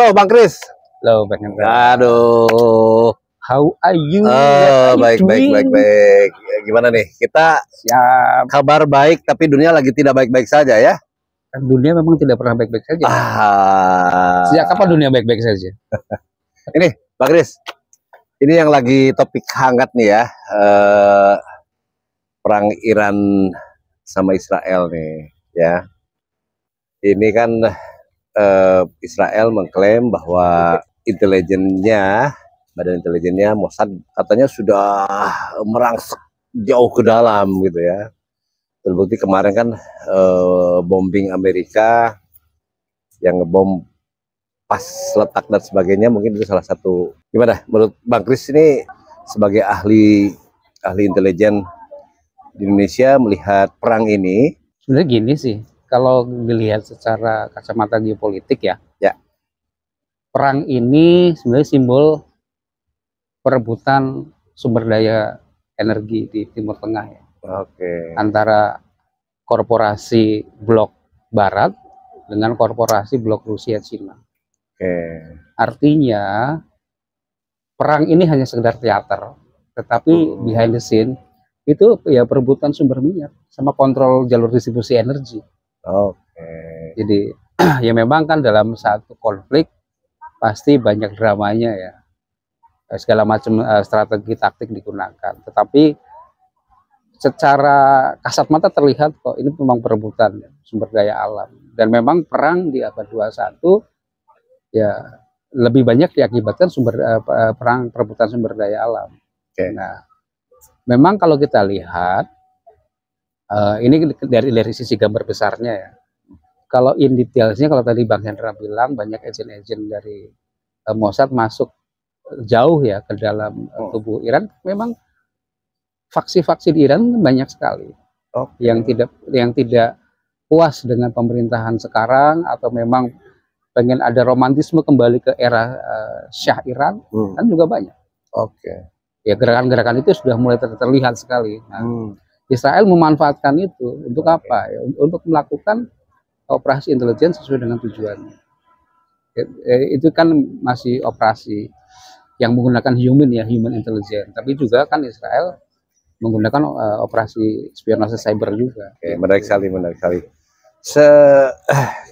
Halo Bang Kris. Halo Bang Hendra. Aduh. How are you? Baik. Gimana nih? Kita Siap. kabar baik, tapi dunia lagi tidak baik-baik saja ya? Dunia memang tidak pernah baik-baik saja. Sejak kapan dunia baik-baik saja? Ini Bang Kris, ini yang lagi topik hangat nih ya, perang Iran sama Israel nih ya. Ini kan Israel mengklaim bahwa badan intelijennya Mossad katanya sudah merangsek jauh ke dalam gitu ya. Terbukti kemarin kan bombing Amerika yang ngebom pas letak dan sebagainya, mungkin itu salah satu. Gimana menurut Bang Kris ini sebagai ahli intelijen di Indonesia melihat perang ini? Sebenarnya gini sih, kalau dilihat secara kacamata geopolitik ya, perang ini sebenarnya simbol perebutan sumber daya energi di Timur Tengah ya. Antara korporasi blok Barat dengan korporasi blok Rusia Cina. Artinya perang ini hanya sekedar teater, tetapi behind the scene itu ya perebutan sumber minyak sama kontrol jalur distribusi energi. Jadi ya memang kan dalam satu konflik pasti banyak dramanya ya, segala macam strategi taktik digunakan, tetapi secara kasat mata terlihat kok ini memang perebutan sumber daya alam, dan memang perang di abad 21 ya lebih banyak diakibatkan perang perebutan sumber daya alam. Nah, memang kalau kita lihat ini dari sisi gambar besarnya ya. Kalau in detailsnya, kalau tadi Bang Hendra bilang banyak agen-agen dari Mossad masuk jauh ya ke dalam tubuh Iran, memang faksi-faksi di Iran banyak sekali yang tidak puas dengan pemerintahan sekarang, atau memang pengen ada romantisme kembali ke era Syah Iran, kan juga banyak. Ya gerakan-gerakan itu sudah mulai terlihat sekali. Nah, Israel memanfaatkan itu untuk apa? Ya, untuk melakukan operasi intelijen sesuai dengan tujuannya. Itu kan masih operasi yang menggunakan human intelligence, tapi juga kan Israel menggunakan operasi spionase cyber juga. Menarik sekali.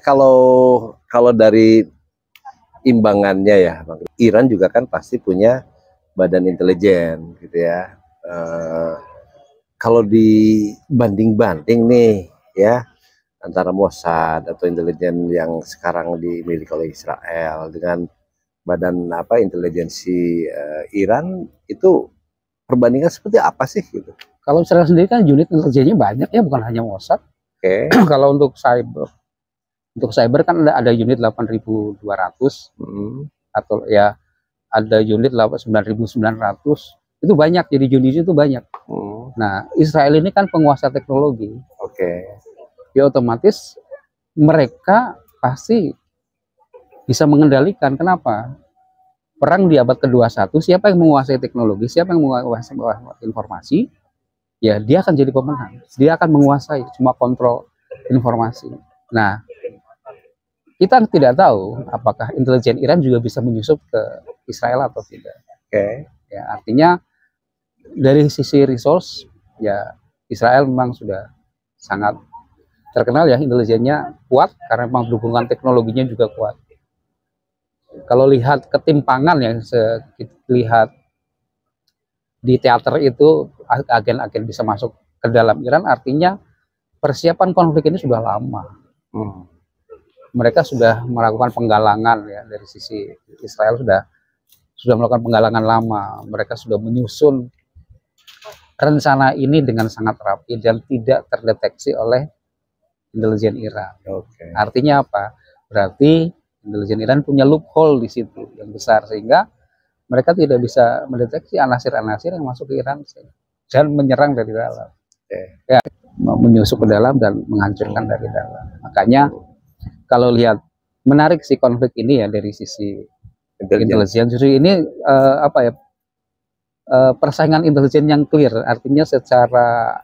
Kalau dari imbangannya ya, Iran juga kan pasti punya badan intelijen gitu ya. Kalau dibanding-banding nih ya, antara Mossad atau intelijen yang sekarang dimiliki oleh Israel dengan badan intelijensi Iran, itu perbandingan seperti apa sih gitu? Kalau Israel sendiri kan unit intelijennya banyak ya, bukan hanya Mossad. Kalau untuk cyber kan ada unit 8.200 atau ya ada unit 9.900, itu banyak, jadi unit itu banyak. Nah, Israel ini kan penguasa teknologi. Ya otomatis mereka pasti bisa mengendalikan. Kenapa? Perang di abad ke-21, siapa yang menguasai teknologi, siapa yang menguasai informasi, ya dia akan jadi pemenang. Dia akan menguasai semua kontrol informasi. Nah, kita tidak tahu apakah intelijen Iran juga bisa menyusup ke Israel atau tidak. Ya, artinya dari sisi resource, ya Israel memang sudah sangat terkenal ya, intelijennya kuat karena memang berhubungan teknologinya juga kuat. Kalau lihat ketimpangan yang lihat di teater itu, agen-agen bisa masuk ke dalam Iran, artinya persiapan konflik ini sudah lama. Mereka sudah melakukan penggalangan ya, dari sisi Israel sudah melakukan penggalangan lama. Mereka sudah menyusun rencana ini dengan sangat rapi dan tidak terdeteksi oleh intelijen Iran. Artinya apa? Berarti intelijen Iran punya loophole di situ yang besar, sehingga mereka tidak bisa mendeteksi anasir-anasir yang masuk ke Iran dan menyerang dari dalam. Ya, menyusup ke dalam dan menghancurkan dari dalam. Makanya kalau lihat menarik sih konflik ini ya dari sisi intelijen. Justru ini persaingan intelijen yang clear, artinya secara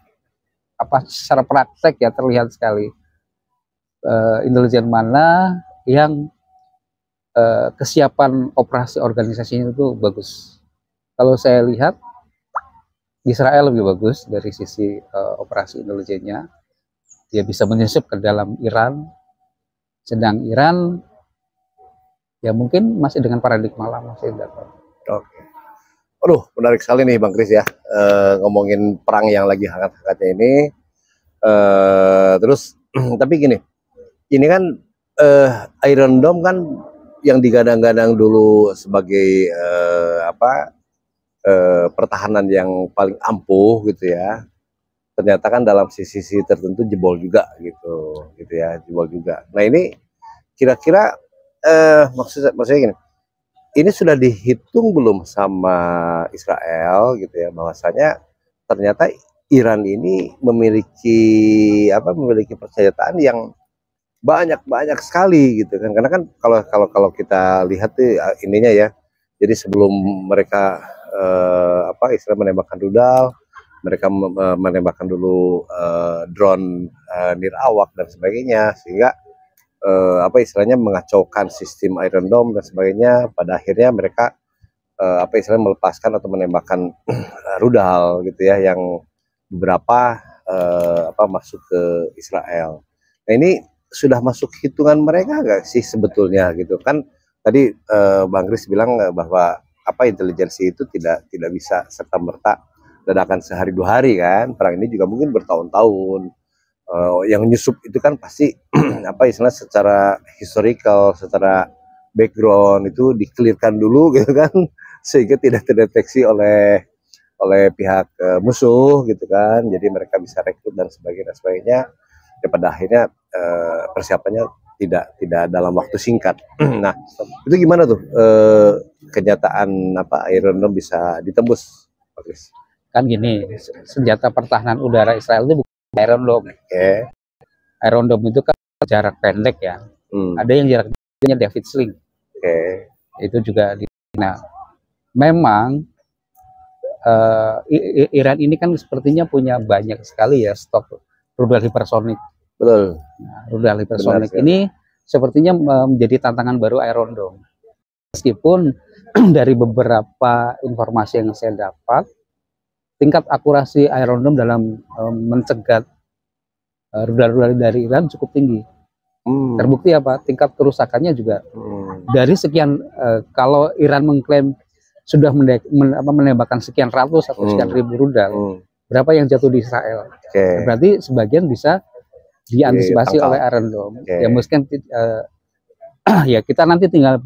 praktek ya, terlihat sekali intelijen mana yang kesiapan operasi organisasinya itu bagus. Kalau saya lihat Israel lebih bagus dari sisi operasi intelijennya. Dia bisa menyusup ke dalam Iran, sedang Iran ya mungkin masih dengan paradigma lama, saya tidak tahu. Oke. Aduh, menarik sekali nih Bang Kris ya, ngomongin perang yang lagi hangat-hangatnya ini. Terus tapi gini, ini kan Iron Dome kan yang digadang-gadang dulu sebagai pertahanan yang paling ampuh gitu ya. Ternyata kan dalam sisi tertentu jebol juga gitu ya, jebol juga. Nah ini kira-kira maksudnya gini, ini sudah dihitung belum sama Israel gitu ya, bahwasanya ternyata Iran ini memiliki persenjataan yang banyak sekali gitu kan. Karena kan kalau kita lihat tuh ininya ya, jadi sebelum mereka Israel menembakkan rudal, mereka menembakkan dulu drone nirawak dan sebagainya, sehingga istilahnya mengacaukan sistem Iron Dome dan sebagainya. Pada akhirnya mereka istilahnya melepaskan atau menembakkan rudal gitu ya, yang beberapa masuk ke Israel. Nah ini sudah masuk hitungan mereka nggak sih sebetulnya gitu kan? Tadi Bang Kris bilang bahwa intelijensi itu tidak bisa serta merta dadakan sehari dua hari kan. Perang ini juga mungkin bertahun-tahun. Yang nyusup itu kan pasti istilahnya secara historical, secara background itu dikelirkan dulu gitu kan, sehingga tidak terdeteksi oleh pihak musuh gitu kan. Jadi mereka bisa rekrut dan sebagainya. Ya pada akhirnya persiapannya tidak dalam waktu singkat. Nah itu gimana tuh kenyataan Iron Dome bisa ditembus, Pak Kris? Kan gini, senjata pertahanan udara Israel itu bukan Iron Dome. Iron Dome itu kan jarak pendek ya. Ada yang jaraknya David Sling. Itu juga nah memang Iran ini kan sepertinya punya banyak sekali ya stok rudal hipersonik. Betul. Nah, rudal hipersonik ini sepertinya menjadi tantangan baru Iron Dome. Meskipun dari beberapa informasi yang saya dapat, tingkat akurasi Iron Dome dalam mencegat rudal-rudal dari Iran cukup tinggi. Terbukti apa? Tingkat kerusakannya juga dari sekian, kalau Iran mengklaim sudah menembakkan sekian ratus atau sekian ribu rudal, berapa yang jatuh di Israel? Berarti sebagian bisa diantisipasi oleh Iron Dome. Ya mungkin ya kita nanti tinggal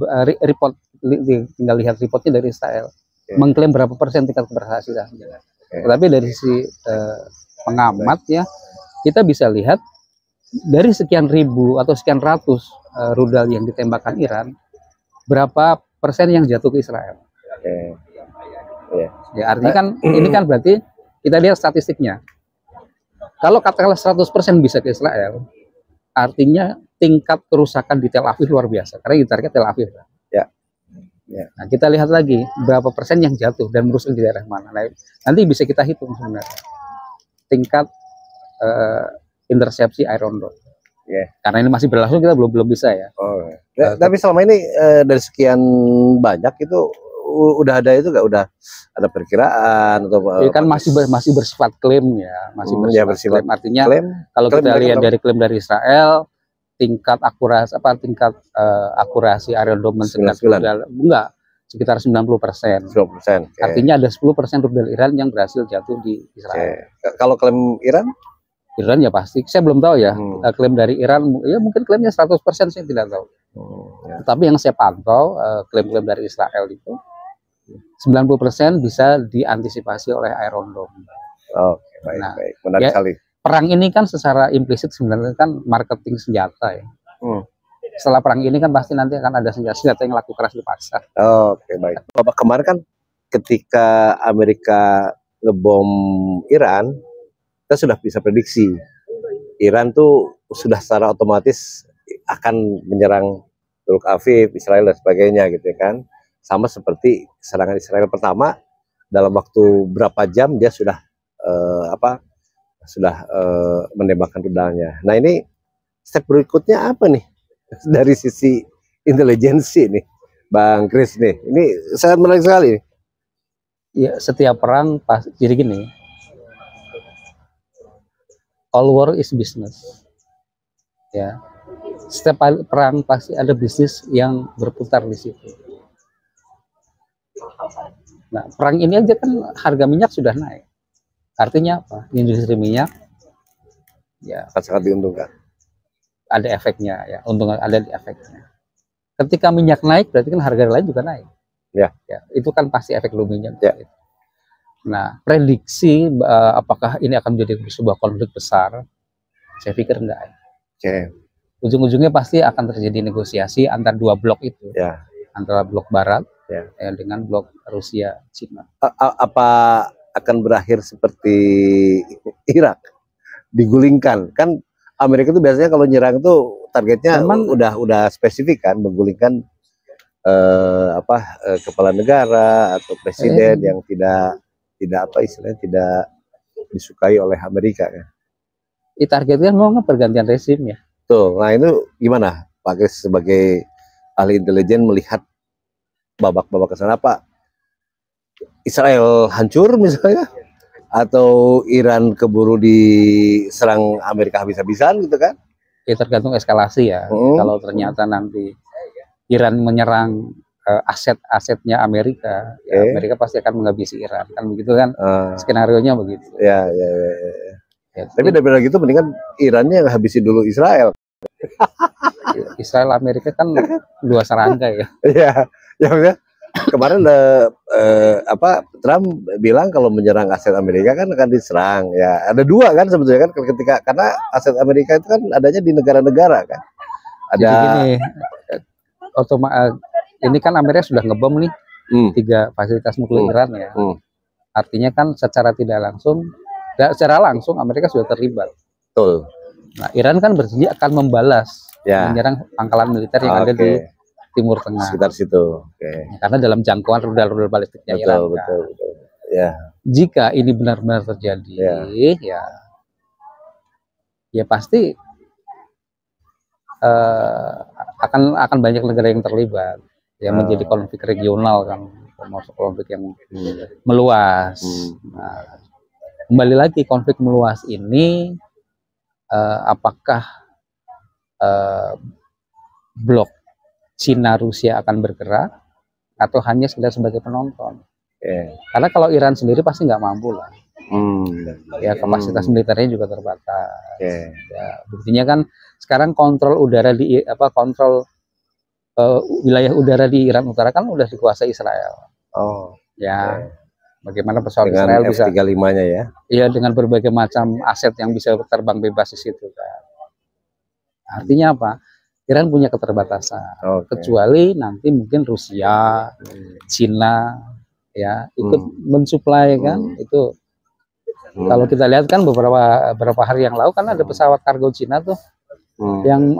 tinggal lihat reportnya dari Israel, mengklaim berapa persen tingkat keberhasilan. Tetapi dari sisi pengamat ya, kita bisa lihat dari sekian ribu atau sekian ratus rudal yang ditembakkan Iran, berapa persen yang jatuh ke Israel. Ya artinya kan ini kan berarti kita lihat statistiknya. Kalau katakanlah 100% bisa ke Israel, artinya tingkat kerusakan di Tel Aviv luar biasa, karena ditarget Tel Aviv. Nah, kita lihat lagi berapa persen yang jatuh dan merusak di daerah mana. Nah, nanti bisa kita hitung sebenarnya tingkat intersepsi Iron Dome. Karena ini masih berlangsung, kita belum bisa ya. Tapi selama ini dari sekian banyak itu udah ada itu nggak, udah ada perkiraan atau kan masih bersifat klaim ya, masih bersifat klaim. Artinya kalau kita lihat dari klaim dari Israel, tingkat akurasi Iron Dome mencegat rudal enggak, sekitar 90%. Artinya ada 10% rudal Iran yang berhasil jatuh di Israel. Kalau klaim Iran ya pasti, saya belum tahu ya. Klaim dari Iran ya mungkin klaimnya 100%, saya tidak tahu. Tapi yang saya pantau klaim-klaim dari Israel itu 90% bisa diantisipasi oleh Iron Dome. Baik. Menarik sekali. Perang ini kan secara implisit sebenarnya kan marketing senjata ya. Setelah perang ini kan pasti nanti akan ada senjata yang laku keras di pasar. Baik. Bapak kemarin kan ketika Amerika ngebom Iran, kita sudah bisa prediksi Iran tuh sudah secara otomatis akan menyerang Tel Aviv, Israel dan sebagainya gitu kan. Sama seperti serangan Israel pertama, dalam waktu berapa jam dia sudah menembakkan rudalnya. Nah ini step berikutnya apa nih dari sisi intelijensi nih, Bang Kris nih. Ini sangat menarik sekali. Ya, setiap perang jadi gini. All war is business. Ya. Setiap perang pasti ada bisnis yang berputar di situ. Nah, perang ini aja kan harga minyak sudah naik. Artinya apa? Industri minyak ya sangat diuntungkan. Ada efeknya ya, untung ada di efeknya. Ketika minyak naik berarti kan harga lain juga naik. Ya. Ya, itu kan pasti efek lumihnya. Ya. Nah, prediksi apakah ini akan menjadi sebuah konflik besar? Saya pikir enggak. Oke. Ujung-ujungnya pasti akan terjadi negosiasi antar dua blok itu. Ya. Antara blok Barat ya. Dengan blok Rusia, Cina. Apa akan berakhir seperti Irak? Digulingkan kan? Amerika itu biasanya kalau nyerang itu targetnya udah spesifik kan, menggulingkan kepala negara atau presiden yang tidak apa istilahnya tidak disukai oleh Amerika kan. Targetnya mau pergantian rezim ya. Tuh, nah itu gimana Pak Kris sebagai ahli intelijen melihat babak-babak kesana, apa Israel hancur misalnya? Atau Iran keburu diserang Amerika habis-habisan gitu kan? Ya tergantung eskalasi ya. Kalau ternyata nanti Iran menyerang aset-asetnya Amerika, ya Amerika pasti akan menghabisi Iran, kan begitu kan? Skenario-nya begitu. Ya. Tapi daripada gitu mendingan Irannya yang habisi dulu Israel. Israel Amerika kan dua serangkai ya. Iya, ya maksudnya kemarin Trump bilang kalau menyerang aset Amerika kan akan diserang ya. Ada dua kan sebetulnya kan karena aset Amerika itu kan adanya di negara-negara kan. Ada jadi gini, ini kan Amerika sudah ngebom nih 3 fasilitas nuklir Iran ya. Artinya kan secara langsung Amerika sudah terlibat. Betul. Nah, Iran kan berjanji akan membalas menyerang pangkalan militer yang ada di Timur Tengah, sekitar situ. Karena dalam jangkauan rudal balistiknya Iran. Betul. Ya. Jika ini benar-benar terjadi, ya pasti akan banyak negara yang terlibat, menjadi konflik regional kan, termasuk konflik yang meluas. Nah, kembali lagi konflik meluas ini, apakah blok Cina Rusia akan bergerak atau hanya sekedar sebagai penonton? Karena kalau Iran sendiri pasti nggak mampu lah. Ya kapasitas militernya juga terbatas. Ya, buktinya kan sekarang kontrol udara wilayah udara di Iran Utara kan udah dikuasai Israel. Bagaimana pesawat dengan Israel bisa F-35-nya ya? Iya, dengan berbagai macam aset yang bisa terbang bebas di situ kan. Artinya apa? Iran punya keterbatasan. Kecuali nanti mungkin Rusia, Cina ya ikut mensuplai kan. Itu kalau kita lihat kan beberapa hari yang lalu kan ada pesawat kargo Cina tuh yang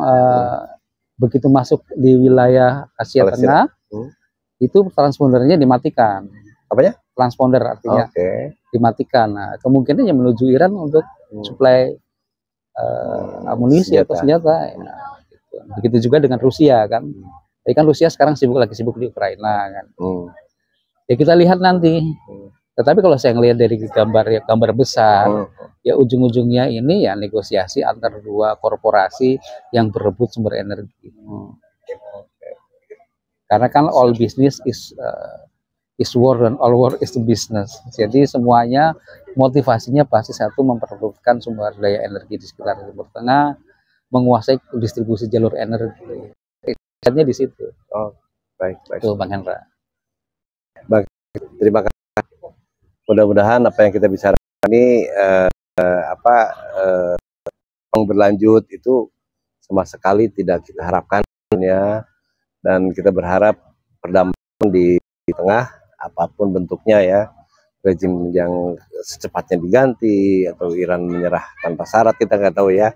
begitu masuk di wilayah Asia Tengah itu transpondernya dimatikan. Apanya? Transponder artinya dimatikan. Nah, kemungkinannya menuju Iran untuk suplai amunisi atau senjata. Gitu. Begitu juga dengan Rusia kan. Jadi kan Rusia sekarang lagi sibuk di Ukraina kan. Ya kita lihat nanti. Tetapi kalau saya ngelihat dari gambar besar, ya ujung-ujungnya ini ya negosiasi antar dua korporasi yang berebut sumber energi. Karena kan all business is war dan all war is the business. Jadi semuanya motivasinya pasti satu, memperebutkan sumber daya energi di sekitar Timur Tengah, menguasai distribusi jalur energi. Intinya di situ. Baik. Itu Bang Hendra. Baik, terima kasih. Mudah-mudahan apa yang kita bicarakan ini berlanjut itu sama sekali tidak kita harapkan ya, dan kita berharap perdamaian di tengah apapun bentuknya ya, rezim yang secepatnya diganti atau Iran menyerah tanpa syarat, kita nggak tahu ya.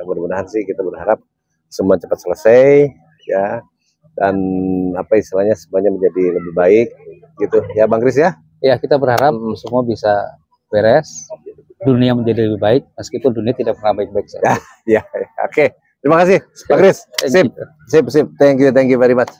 Mudah-mudahan sih kita berharap semua cepat selesai ya, dan apa istilahnya semuanya menjadi lebih baik gitu ya Bang Kris ya. Ya, kita berharap semua bisa beres, dunia menjadi lebih baik meskipun dunia tidak pernah baik-baik saja. Ya, oke. Terima kasih, Pak Kris. Sip. Thank you very much.